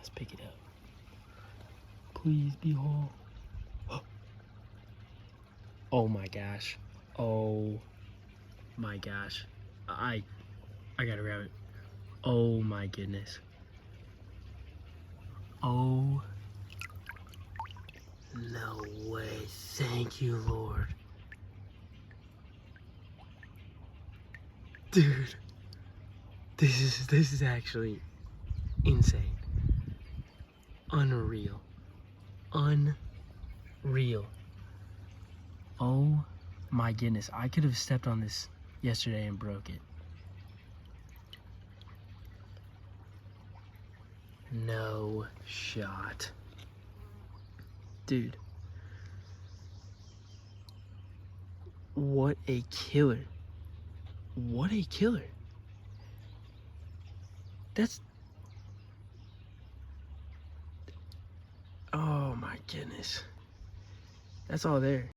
Let's pick it up. Please be whole. Oh my gosh. Oh my gosh. I gotta grab it. Oh my goodness. Oh, no way. Thank you, Lord. Dude, this is actually insane. Unreal. Unreal. Oh my goodness. I could have stepped on this yesterday and broke it. No shot. Dude. What a killer. What a killer. That's... Oh my goodness. That's all there.